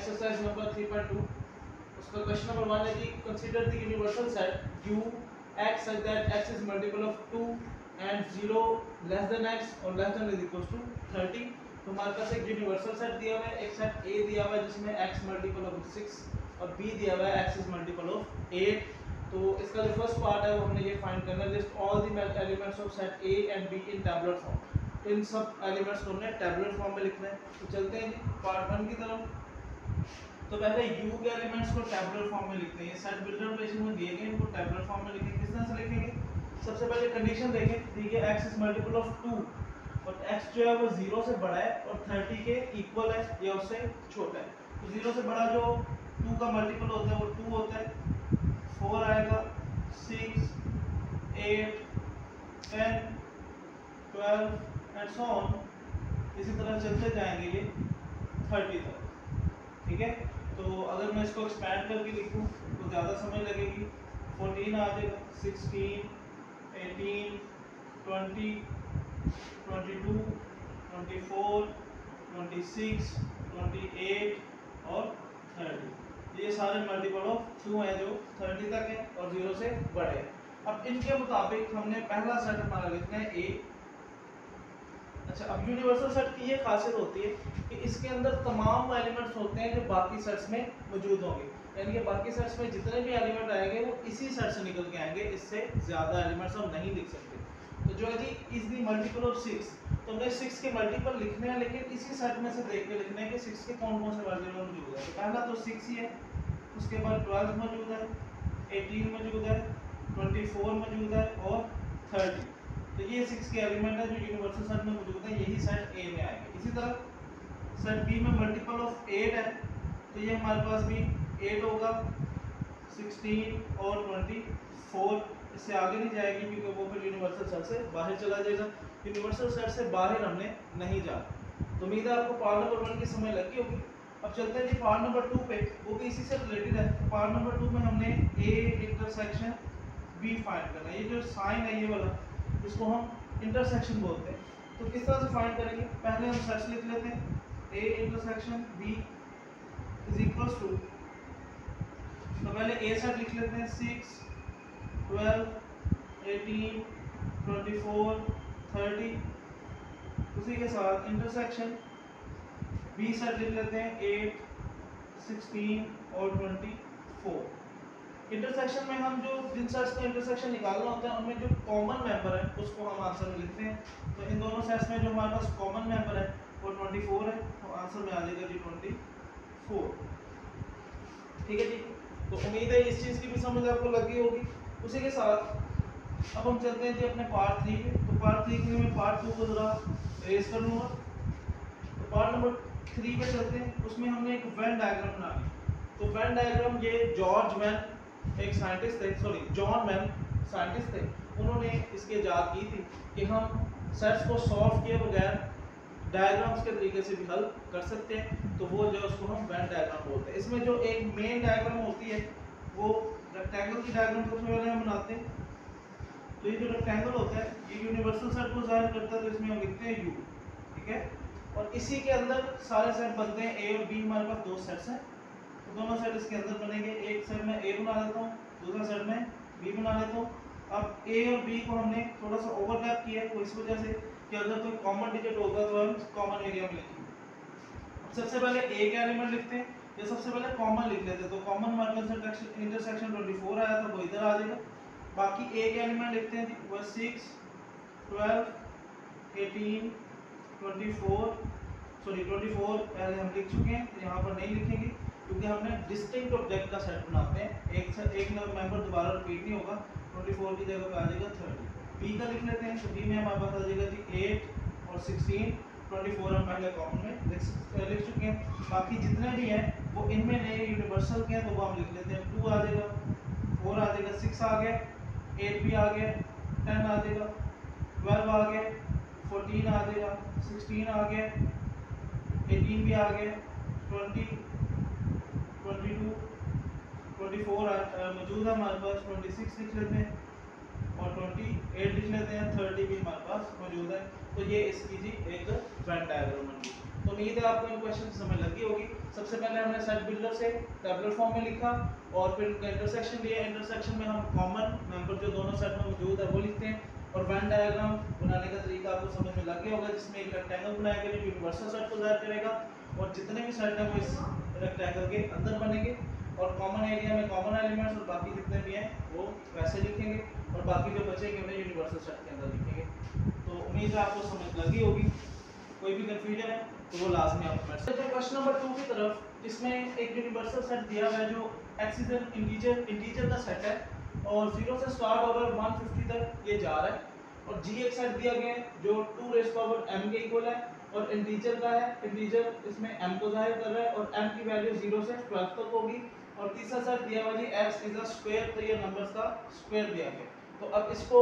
Exercise number 3.2 उसका question number 1 है कि consider the universal set U X such that X is multiple of 2 and 0 less than X और less than or equals to 30। तो हमारे पास एक universal set दिया हुआ है, एक सेट A दिया हुआ है जिसमें X मल्टीपल ऑफ 6 और B दिया हुआ है X is मल्टीपल ऑफ 8। तो इसका जो फर्स्ट पार्ट है वो हमने ये फाइंड करना है, list all the elements of set A and B in tabular form। तो इन सब एलिमेंट्स को हमने टैबुलर फॉर्म में लिखना है। तो चलते हैं जी पार्ट 1 की तरफ। तो पहले U के एलिमेंट्स को टैबुलर फॉर्म में लिखते हैं। ये सेट बिल्डर नोटेशन में दिए गए, इनको टैबुलर फॉर्म में लिखेंगे। किस तरह से लिखेंगे? सबसे पहले कंडीशन देखें, दी है x इज मल्टीपल ऑफ 2 और x जो है वो 0 से बड़ा है और 30 के इक्वल है या उससे छोटा है। तो 0 से बड़ा जो 2 का मल्टीपल होता है वो 2 होता है, 4 आएगा, 6 8 10 12 एंड सो ऑन, इसी तरह चलते जाएंगे ये 30 तक। ठीक है, तो अगर मैं इसको एक्सपैंड करके लिखूं तो ज़्यादा समय लगेगी। 14 आ जाएगा, 16 18 20 22 24 26 28 और 30। ये सारे मल्टीपल ऑफ 2 हैं जो 30 तक है और 0 से बड़े हैं। अब इनके मुताबिक हमने पहला सेट हमारा लिखना है A। अच्छा, अब यूनिवर्सल सेट की ये खासियत होती है कि इसके अंदर तमाम एलिमेंट्स होते हैं जो बाकी सेट्स में मौजूद होंगे, यानी कि बाकी सेट्स में जितने भी एलिमेंट आएंगे वो इसी सेट से निकल के आएंगे, इससे ज़्यादा एलिमेंट्स हम नहीं लिख सकते। तो जो है जी इज द मल्टीपल ऑफ 6, तो हमने 6 के मल्टीपल लिखने हैं लेकिन इसी सेट में से देख के लिखने हैं कि 6 के कौन कौन से मल्टीपल मौजूद है। तो पहला तो 6 ही है, उसके बाद 12 मौजूद है, 18 मौजूद है, 24 मौजूद है और 30। तो ये 6 के एलिमेंट है जो यूनिवर्सल सेट में मौजूद है, यही सेट A में आएंगे। इसी तरह सेट B में मल्टीपल ऑफ 8 है, तो ये हमारे पास भी 8 होगा, 16 और 24, इससे आगे नहीं जाएगी क्योंकि वो फिर यूनिवर्सल सेट से बाहर चला जाएगा। यूनिवर्सल सेट से बाहर हमने नहीं जाना। तो उम्मीद है आपको पार्ट नंबर 1 की समझ लगी होगी। अब चलते हैं जी पार्ट नंबर 2 पे, वो भी इसी से रिलेटेड है। तो पार्ट नंबर 2 में हमने A इंटरसेक्शन B फाइंड करना है। ये जो साइन है ये वाला, इसको हम इंटरसेक्शन बोलते हैं। तो किस तरह से फाइंड करेंगे? पहले हम सर्च लिख लेते हैं, A intersection B is equals to, तो पहले A सेट लिख लेते हैं, 6 12 18 24 30। उसी के साथ इंटरसेक्शन B सेट लिख लेते हैं, 8 16 और 24। इंटरसेक्शन में हम जो जिन सेट्स का इंटरसेक्शन निकालना होता है उनमें जो कॉमन मेंबर है उसको हम आंसर में लिखते हैं। तो इन दोनों सेट्स में जो हमारे पास कॉमन मेंबर है वो 24 है, तो आंसर में आ जाएगा जी 24। ठीक है जी, तो उम्मीद है इस चीज़ की भी समझ आपको लगी होगी। उसी के साथ अब हम चलते हैं जी अपने पार्ट 3 पे। तो पार्ट 3 के लिए मैं पार्ट 2 को ज़रा रेस कर लूँगा। तो पार्ट नंबर 3 पे चलते हैं, उसमें हमने एक वेन डायग्राम बनानी। तो वेन डायग्राम ये जॉर्ज मैन एक साइंटिस्ट थे, सॉरी जॉन मैन साइंटिस्ट थे, उन्होंने इसकी इजाद की थी कि हम सेट्स को सॉल्व किए बगैर डायग्राम्स के तरीके से भी हल कर सकते हैं। तो वो जो उसको हम वेन डायग्राम बोलते हैं। इसमें जो एक मेन डायग्राम होती है वो रेक्टेंगल की डायग्राम सबसे पहले हम बनाते हैं। तो ये जो रेक्टेंगल होता है ये यूनिवर्सल सेट को जाहिर करता है, तो इसमें हम लिखते हैं U। ठीक है, और इसी के अंदर सारे सेट बनते हैं। A और B हमारे पास दो सेट्स हैं, तो दोनों सेट इसके अंदर बनेंगे। एक सेट में A बना लेता हूँ, दूसरा सेट में B बना लेता हूँ। अब A और B को हमने थोड़ा सा ओवरलैप किया है, तो इस वजह से कि अगर कोई कॉमन डिजिट होगा तो हम कॉमन एरिया में लिखेंगे। अब सबसे पहले A के एलिमेंट लिखते हैं, या सबसे पहले कॉमन लिख लेते हैं। तो कॉमन मार्कर इंटरसेक्शन 24 आया था, वो इधर आ जाएगा। बाकी A के एलिमेंट लिखते हैं, वो 6 12 18 24, सॉरी 24 पहले हम लिख चुके हैं, यहाँ पर नहीं लिखेंगे क्योंकि हमने डिस्टिंक्ट ऑब्जेक्ट का सेट बनाते हैं। एक मेंबर दोबारा रिपीट नहीं होगा। 24 की जगह पे आ जाएगा 30। B का लिख लेते हैं, तो B में हमारे पास आ जाएगा जी 8 और 16। 24 हम पहले कॉमन में लिख चुके हैं। बाकी जितने भी हैं वो इनमें नए यूनिवर्सल के हैं, तो वो हम लिख लेते हैं। 2 आ जाएगा, 4 आ जाएगा, 6 आ गया, 8 भी आ गया, 10 आ जाएगा, 12 आ गया, 14 आ जाएगा, 16 आ गया, 18 भी आ गया, 20 22 24 मौजूद है हमारे पास। 26 लिख लेते हैं, और 28 लिख लेते हैं, 30 भी हमारे पास मौजूद है। तो ये इसकी जी एक वेन डायग्राम बन गई। तो उम्मीद है आपको इन क्वेश्चन की समझ लगी होगी। सबसे पहले हमने सेट बिल्डर से टेबुलर फॉर्म में लिखा और फिर उनका इंटरसेक्शन लिया। इंटरसेक्शन में हम कॉमन मेंबर जो दोनों सेट में मौजूद है वो लिखते हैं। और वेन डायग्राम बनाने का तरीका आपको समझ में लग गया होगा, जिसमें एक रेक्टेंगल बनाएंगे जो यूनिवर्सल सेट को ज़ाहिर करेगा और जितने भी सेट हैं वो इस रेक्टेंगल के अंदर बनेंगे और कॉमन एरिया में कॉमन एलिमेंट्स और बाकी जितने भी हैं वो वैसे लिखेंगे और बाकी जो बचेंगे उन्हें यूनिवर्सल सेट के अंदर लिखेंगे। तो उम्मीद है आपको समझ लगी होगी। कोई भी कंफ्यूजन है तो वो लाजमी आप कमेंट करें। क्वेश्चन नंबर 2 की तरफ, इसमें एक यूनिवर्सल सेट दिया हुआ है जो एक्स इज एन इंटीजर का सेट है और 0 से स्टार्ट हो रहा है 150 तक ये जा रहा है और जी एक सेट दिया गया है जो 2 रेज़ पावर m के इक्वल है और इंटीजर का है। इंटीजर इसमें m को जाहिर कर रहा है और m की वैल्यू 0 से 12 तक होगी। और तीसरा सेट दिया हुआ जी x इज अ स्क्वायर, तो ये नंबर्स का स्क्वायर दिया गया। तो अब इसको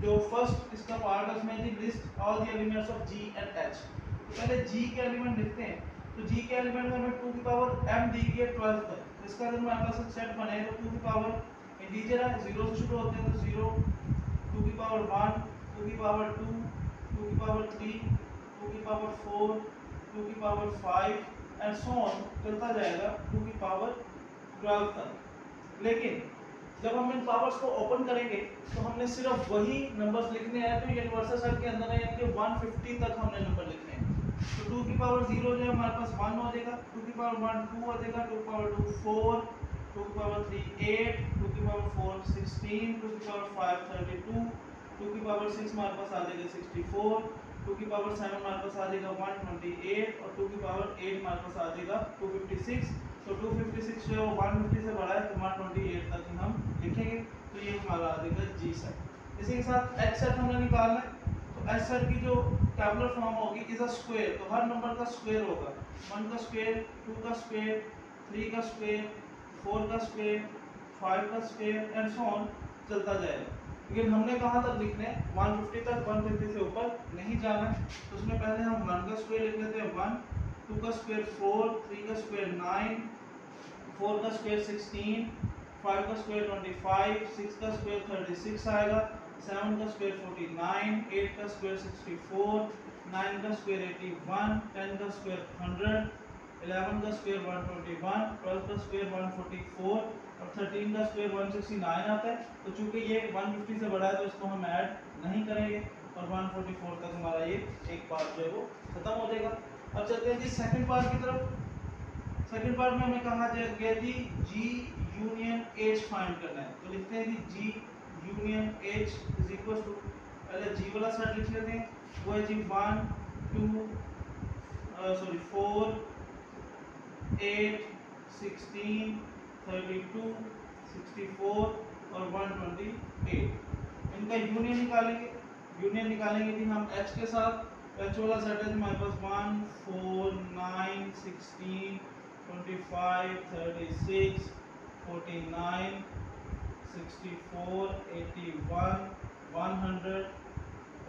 जो फर्स्ट इसका पार्ट है उसमें G list all the elements of g and h। तो पहले g के एलिमेंट लिखते हैं। तो g के एलिमेंट में हमें 2 की पावर m दी गई है 12 तक। तो इसका अगर हमारे पास सेट बने तो 2 की पावर इंटीजर है 0 से शुरू होते हैं तो 0, 2 की पावर 1, 2 की पावर 2, 2 की पावर 3, 2 की पावर 4, 2 की पावर 5 एंड सो ऑन चलता जाएगा 2 की पावर 12 तक। लेकिन जब हम इन पावर्स को ओपन करेंगे तो हमने सिर्फ वही नंबर्स लिखने हैं जो यूनिवर्सल सेट के अंदर है, यानी कि 150 तक हमने नंबर लिखने हैं। तो 2 की पावर 0 जो है हमारे पास 1 हो जाएगा, 2 की पावर 1 2 हो जाएगा, 2 की पावर 2 4, 2 की पावर 3 8, 2 की पावर 4 16, 2 की पावर 5 32, 2 की पावर 6 हमारे पास आ जाएगा 64, 2 की पावर 7 हमारे पास आ जाएगा 128 और 2 की पावर 8 हमारे पास आ जाएगा 256। तो 256 जो है वो 150 से बड़ा है तो 128 तक ही हम लिखेंगे। तो ये हमारा आ जाएगा जी सेट। इसी के साथ एच सेट हमने निकालना है। तो एच सेट की जो टेबुलर फॉर्म होगी इज अ स्क्वायर, तो हर नंबर का स्क्वायर होगा। 1 का स्क्वायर, 2 का स्क्वायर, 3 का स्क्वायर, 4 का स्क्वायर, 5 का स्क्वायर एंड सो ऑन चलता जाएगा। लेकिन हमने कहाँ तक लिखना है 150 तक, 150 से ऊपर नहीं जाना है। तो उसमें पहले हम 1 का स्क्वायर लिख लेते हैं 1, 2 का स्क्वायर 4, 3 का स्क्वायर 9, 4 का स्क्वायर 16, 5 का स्क्वायर 25, 6 का स्क्वायर 36 आएगा, 7 का स्क्वायर 49, 8 का स्क्वायर 64, 9 का स्क्वायर 81, 10 का स्क्वायर 100, 11 का स्क्वायर 121, 12 का स्क्वायर 144 और 13 का स्क्वायर 169 आता है। तो चूंकि ये 150 से बड़ा है तो इसको हम ऐड नहीं करेंगे और 144 तक हमारा ये एक पार्ट जो है वो खत्म हो जाएगा। अब चलते हैं जी सेकंड पार्ट की तरफ। सेकंड पार्ट में हमें कहा गया G G union H find करना है। तो लिखते हैं G G union H is equal to, पहले G वाला सेट लिख लेते हैं, वो है जी 1 2 4 8 16 32 64 और 128। इनका यूनियन निकालेंगे। यूनियन निकालेंगे जी हम H के साथ। H वाला सेट है हमारे पास 1 4 9 16 25 36 49 64 81 100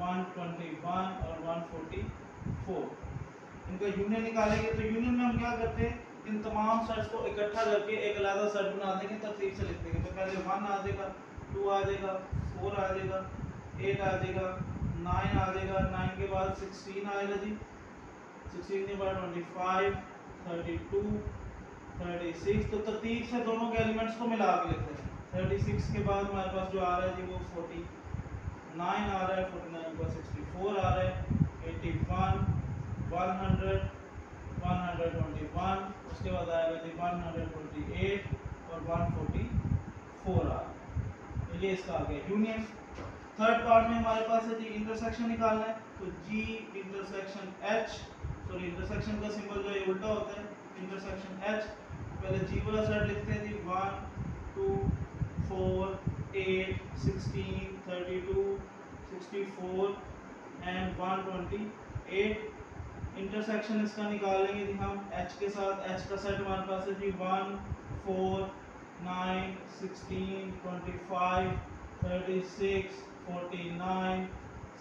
121 और 144। इनका यूनियन निकालेंगे। तो यूनियन में हम क्या करते हैं, इन तमाम सेट्स को इकट्ठा करके एक अलग सेट बना देंगे, तरतीब से लिख देंगे। तो पहले 1 आ जाएगा, 2 आ जाएगा, 4 आ जाएगा, 8 आ जाएगा, 9 आ जाएगा, 9 के बाद 16 आएगा जी, 16 के बाद 25 32 36। तो तरतीब से दोनों के एलिमेंट्स को मिला के लिखते हैं। 36 के बाद हमारे पास जो आ रहा है जी वो 49 आ रहा है, 49 के बाद 64 आ रहा है, 81 100 121, उसके बाद आएगा जी 128 और 144 आ रहा है। तो ये इसका आ गया यूनियन। थर्ड पार्ट में हमारे पास है जी इंटरसेक्शन निकालना है। तो G intersection H, sorry intersection का सिंबल जो है उल्टा होता है, इंटरसेक्शन H। पहले G वाला सेट लिखते हैं जी 1 2 4 8 16 32 64 एंड 128। इंटरसेक्शन इसका निकालेंगे जी हम H के साथ। H का सेट हमारे पास है जी 1 4 9 16 25 36 49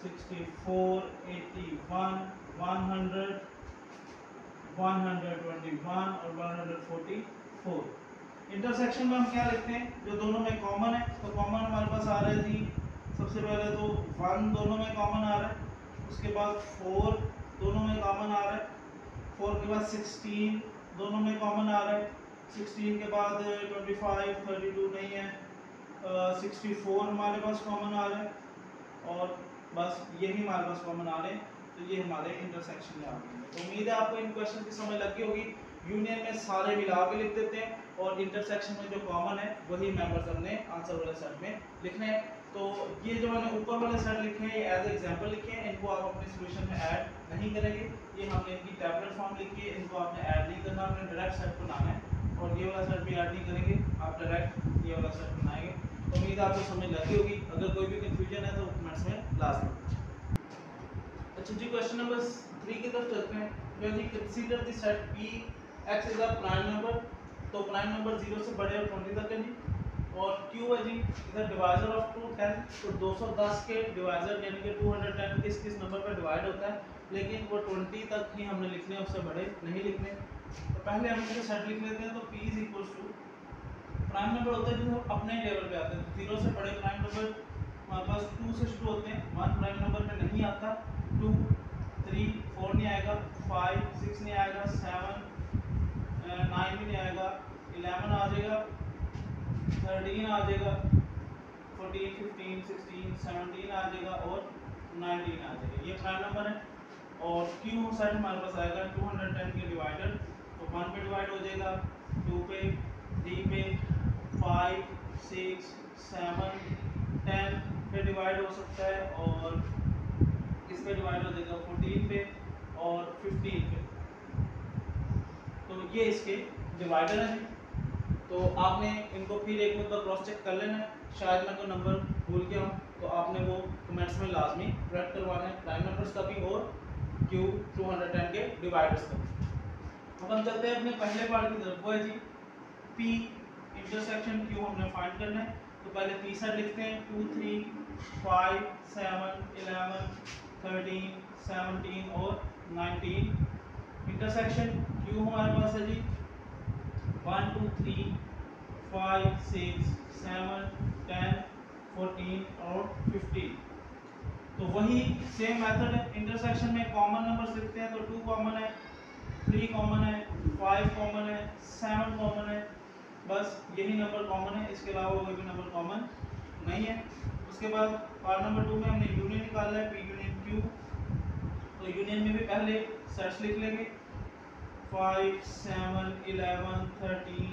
64 81 100 121 और 144। इंटरसेक्शन में हम क्या लिखते हैं, जो दोनों में कॉमन है। तो कॉमन हमारे पास आ रहा है जी सबसे पहले तो 1 दोनों में कॉमन आ रहा है, उसके बाद 4 दोनों में कॉमन आ रहा है, 4 के बाद 16 दोनों में कॉमन आ रहा है, 16 के बाद 25 32 नहीं है, 64 हमारे पास कॉमन आ रहा है और बस यही हमारे पास कॉमन आ रहे हैं। तो ये हमारे इंटरसेक्शन में आ गए। तो उम्मीद है आपको इन क्वेश्चन की समझ लग गई होगी। यूनियन में सारे मिला के लिख देते हैं और इंटरसेक्शन में जो कॉमन है वही मेंबर्स हमने आंसर वाले सेट में लिखने हैं। तो ये जो मैंने ऊपर वाले सेट लिखे हैं ये एज एग्जांपल लिखे हैं, इनको आप अपने सॉल्यूशन में ऐड नहीं करेंगे। ये हमने इनकी टैबलेट फॉर्म लिखी है, इनको आपने ऐड नहीं करना, आपने डायरेक्ट सेट बनाना है और ये वाला सेट भी ऐड नहीं करेंगे, आप डायरेक्ट ये वाला सेट बनाएंगे। तो उम्मीद है आपको समझ लगी होगी। अगर कोई भी कंफ्यूजन है तो कमेंट्स में लाजमी। अच्छा जी, क्वेश्चन नंबर 3 की तरफ चलते हैं। जो G consider the set P X is a prime number, तो प्राइम नंबर 0 से बड़े और 20 तक है जी, और Q है जी इधर डिवाइजर ऑफ 210, तो 210 के डिवाइजर यानी कि 210 किस किस नंबर पर डिवाइड होता है, लेकिन वो 20 तक ही हमने लिखने हैं, उससे बड़े नहीं लिखने। तो पहले हम इसे सेट लिख लेते हैं। तो P is equal to prime number होता है जो अपने लेवल पे आते हैं, तो 0 से बड़े प्राइम नंबर हमारे पास 2 से शुरू होते हैं, 1 प्राइम नंबर पे नहीं आता, 2 3 4 नहीं आएगा, 5 6 नहीं आएगा, 7 9 भी नहीं आएगा, 11 आ जाएगा, 13 आ जाएगा, 14 15 16 17 आ जाएगा और 19 आ जाएगा। ये प्राइम नंबर है। और Q सेट हमारे पास आएगा 210 के डिवाइडर, तो 1 पे डिवाइड हो जाएगा, 2 पे, 3 पे, 5 6 7 10 पे डिवाइड हो सकता है और इस पे डिवाइड हो जाएगा 14 पे और 15 पे। तो ये इसके डिवाइडर हैं। तो आपने इनको फिर एक बार क्रॉस चेक कर लेना है, शायद मैं कोई नंबर भूल गया हूँ तो आपने वो कमेंट्स में लाजमी करेक्ट करवाना है, प्राइम नंबर्स का भी और Q 210 के डिवाइडर्स का। अब हम चलते हैं अपने पहले पार्ट की तरफ, वो है जी P इंटरसेक्शन Q हमने फाइंड करना है। तो पहले P सेट लिखते हैं, 2 3 5 7 11 13 17 और 19। इंटरसेक्शन Q हमारे पास है जी 1 2 3 5 6 7 10 14 और 15। तो वही सेम मेथड है, इंटरसेक्शन में कॉमन नंबर्स लिखते हैं। तो 2 कॉमन है, 3 कॉमन है, 5 कॉमन है, 7 कॉमन है, बस यही नंबर कॉमन है, इसके अलावा कोई भी नंबर कॉमन नहीं है। उसके बाद पार्ट नंबर 2 में हमने यूनियन निकालना है, P यूनियन Q। तो यूनियन में भी पहले सेट्स लिख लेंगे, 5 7 11 13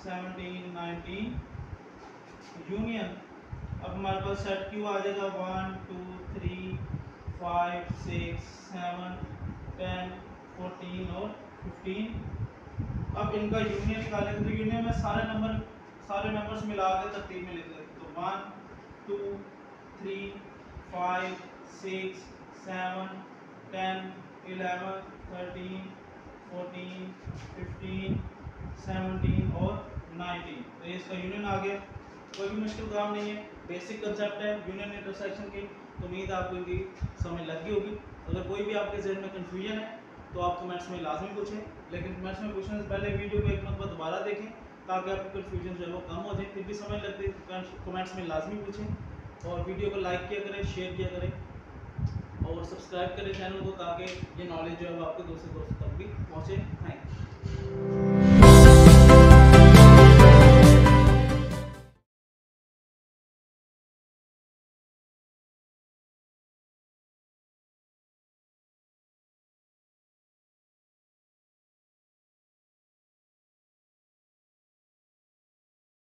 17 19 यूनियन। अब हमारे पास सेट Q आ जाएगा 1 2 3 5 6 7 10 14 और 15। अब इनका यूनियन निकालेंगे। तो यूनियन में सारे मेंबर्स मिला के तरतीब में लिख लेते हैं। तो 1 2 3 5 6 7 10 11 13 14 15 17 और 19। तो ये इसका यूनियन आ गया। कोई भी मुश्किल काम नहीं है, बेसिक कंसेप्ट है यूनियन इंटरसेक्शन की। तो उम्मीद है आपको इनकी समझ लगी होगी। अगर कोई भी आपके जहन में कन्फ्यूजन है तो आप कमेंट्स में लाजमी पूछें, लेकिन कमेंट्स में पूछने से पहले वीडियो को एक मरतबा दोबारा देखें ताकि आपकी कन्फ्यूजन जो है वो कम हो जाए। फिर भी समझ लगती है कमेंट्स में लाजमी पूछें और वीडियो को लाइक किया करें, शेयर किया करें और सब्सक्राइब करें चैनल को ताकि ये नॉलेज जो है वो आपके दूसरे दोस्तों तक भी पहुँचे। Thank you.